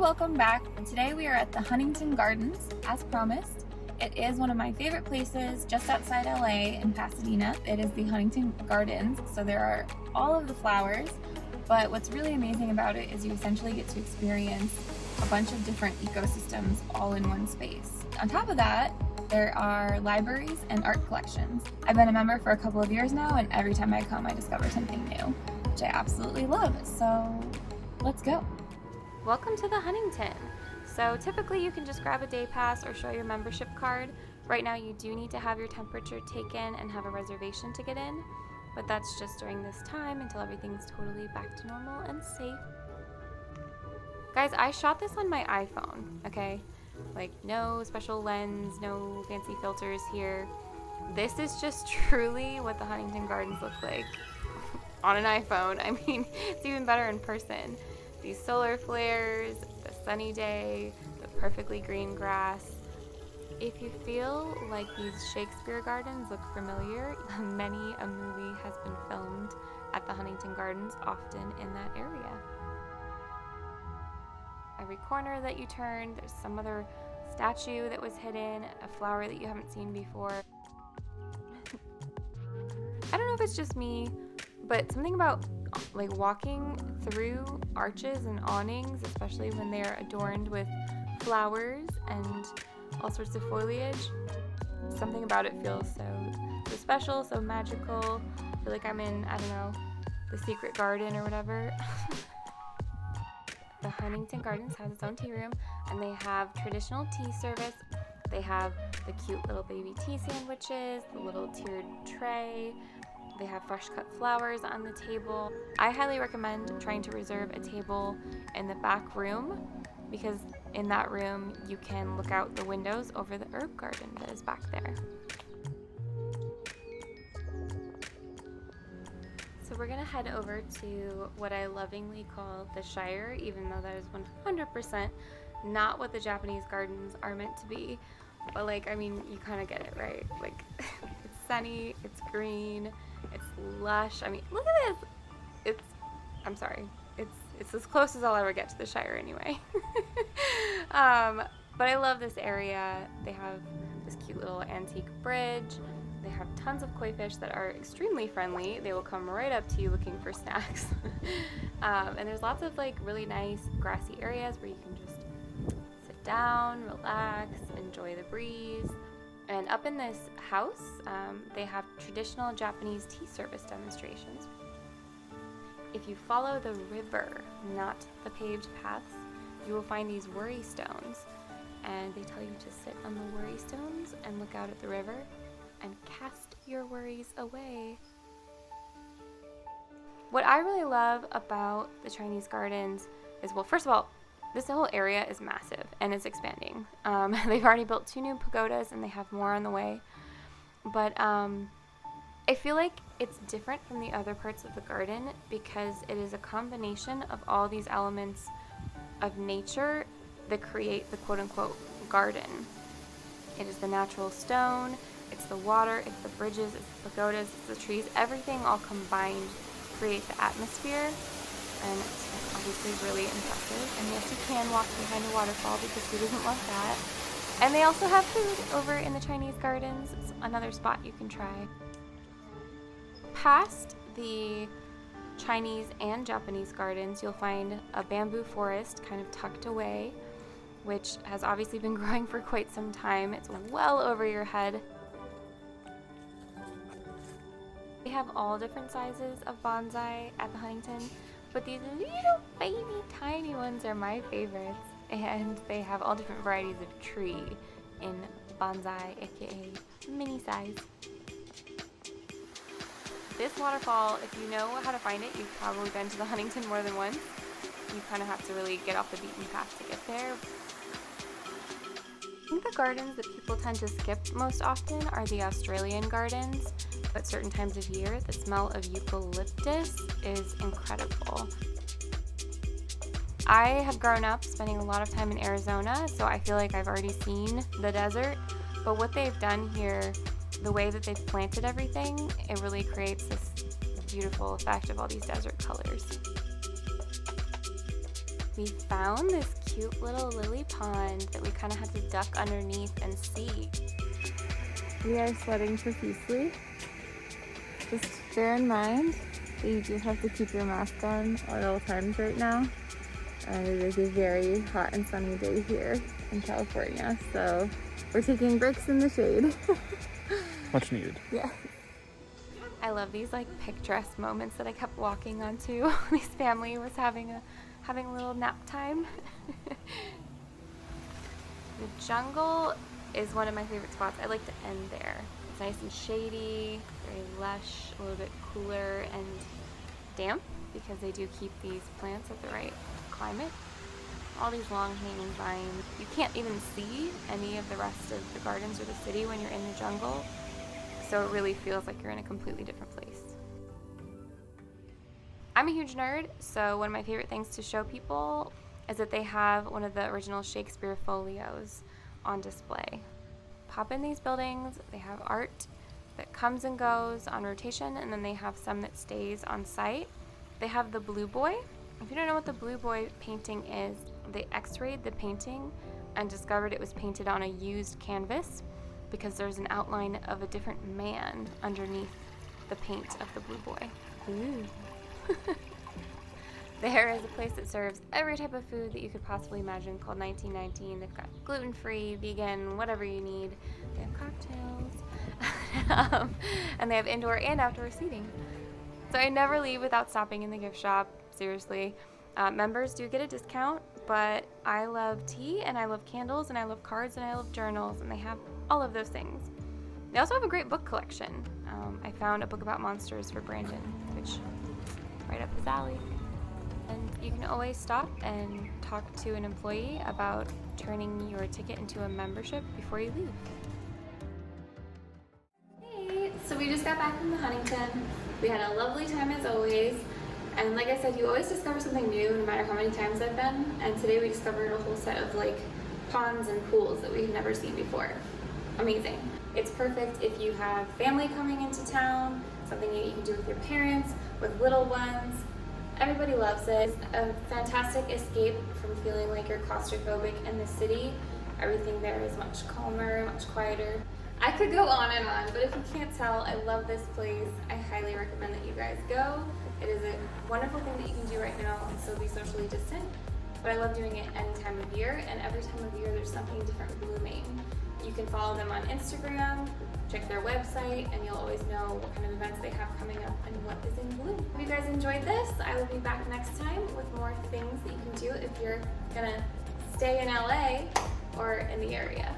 welcome back. Today we are at the Huntington Gardens, as promised. It is one of my favorite places just outside LA in Pasadena. It is the Huntington Gardens, so there are all of the flowers, but what's really amazing about it is you essentially get to experience a bunch of different ecosystems all in one space. On top of that, there are libraries and art collections. I've been a member for a couple of years now, and every time I come I discover something new, which I absolutely love, so let's go. Welcome to the Huntington. So typically you can just grab a day pass or show your membership card. Right now you do need to have your temperature taken and have a reservation to get in, but that's just during this time until everything's totally back to normal and safe. Guys, I shot this on my iPhone, okay? Like, no special lens, no fancy filters here. This is just truly what the Huntington Gardens look like on an iPhone. I mean, it's even better in person. These solar flares, the sunny day, the perfectly green grass. If you feel like these Shakespeare gardens look familiar, many a movie has been filmed at the Huntington Gardens, often in that area. Every corner that you turn, there's some other statue that was hidden, a flower that you haven't seen before. I don't know if it's just me, but something about like walking through arches and awnings, especially when they're adorned with flowers and all sorts of foliage, something about it feels so special, so magical. I feel like I'm in, I don't know, the secret garden or whatever. The Huntington Gardens has its own tea room, and they have traditional tea service. They have the cute little baby tea sandwiches, the little tiered tray. They have fresh cut flowers on the table. I highly recommend trying to reserve a table in the back room, because in that room you can look out the windows over the herb garden that is back there. So we're gonna head over to what I lovingly call the Shire, even though that is 100% not what the Japanese gardens are meant to be. But like, I mean, you kind of get it, right? Like, it's sunny, it's green, it's lush. I mean, look at this. I'm sorry. It's as close as I'll ever get to the Shire anyway. But I love this area. They have this cute little antique bridge. They have tons of koi fish that are extremely friendly. They will come right up to you looking for snacks. And there's lots of like really nice grassy areas where you can just sit down, relax, enjoy the breeze. And up in this house, they have traditional Japanese tea service demonstrations. If you follow the river, not the paved paths, you will find these worry stones. And they tell you to sit on the worry stones and look out at the river and cast your worries away. What I really love about the Chinese gardens is, well, first of all, this whole area is massive and it's expanding. They've already built 2 new pagodas and they have more on the way. But I feel like it's different from the other parts of the garden because it is a combination of all these elements of nature that create the quote-unquote garden. It is the natural stone, it's the water, it's the bridges, it's the pagodas, it's the trees. Everything all combined create the atmosphere, and it's obviously really impressive. And yes, you can walk behind a waterfall because who doesn't love that? And they also have food over in the Chinese gardens. It's another spot you can try. Past the Chinese and Japanese gardens, you'll find a bamboo forest kind of tucked away, which has obviously been growing for quite some time. It's well over your head. They have all different sizes of bonsai at the Huntington, but these little baby tiny ones are my favorites. And they have all different varieties of tree in bonsai, aka mini size. This waterfall, if you know how to find it, you've probably been to the Huntington more than once. You kind of have to really get off the beaten path to get there. I think the gardens that people tend to skip most often are the Australian gardens. At certain times of year, the smell of eucalyptus is incredible. I have grown up spending a lot of time in Arizona, so I feel like I've already seen the desert. But what they've done here, the way that they've planted everything, it really creates this beautiful effect of all these desert colors. We found this cute little lily pond that we kind of had to duck underneath and see. We are sledding profusely. Just bear in mind that you do have to keep your mask on at all times right now. And it is a very hot and sunny day here in California, so we're taking breaks in the shade. Much needed. Yeah. I love these like picturesque moments that I kept walking onto. This family was having a little nap time. The jungle is one of my favorite spots. I like to end there. It's nice and shady, very lush, a little bit cooler and damp because they do keep these plants at the right climate. All these long hanging vines. You can't even see any of the rest of the gardens or the city when you're in the jungle. So it really feels like you're in a completely different place. I'm a huge nerd, so one of my favorite things to show people is that they have one of the original Shakespeare folios on display. Pop in these buildings, they have art that comes and goes on rotation, and then they have some that stays on site. They have the Blue Boy. If you don't know what the Blue Boy painting is, they x-rayed the painting and discovered it was painted on a used canvas because there's an outline of a different man underneath the paint of the Blue Boy. Ooh. There is a place that serves every type of food that you could possibly imagine called 1919. They've got gluten-free, vegan, whatever you need. They have cocktails. And they have indoor and outdoor seating. So I never leave without stopping in the gift shop, seriously. Members do get a discount, but I love tea and I love candles and I love cards and I love journals, and they have all of those things. They also have a great book collection. I found a book about monsters for Brandon, which right up his alley. And you can always stop and talk to an employee about turning your ticket into a membership before you leave. Hey, so we just got back from the Huntington. We had a lovely time as always. And like I said, you always discover something new no matter how many times I've been. And today we discovered a whole set of like ponds and pools that we've never seen before. Amazing. It's perfect if you have family coming into town, something that you can do with your parents, with little ones. Everybody loves it. It's a fantastic escape from feeling like you're claustrophobic in the city. Everything there is much calmer, much quieter. I could go on and on, but if you can't tell, I love this place. I highly recommend that you guys go. It is a wonderful thing that you can do right now and still be socially distant, but I love doing it any time of year, and every time of year there's something different blooming. You can follow them on Instagram, check their website, and you'll always know what kind of events they have coming up and what is in bloom. If you guys enjoyed this, I will be back next time with more things that you can do if you're gonna stay in LA or in the area.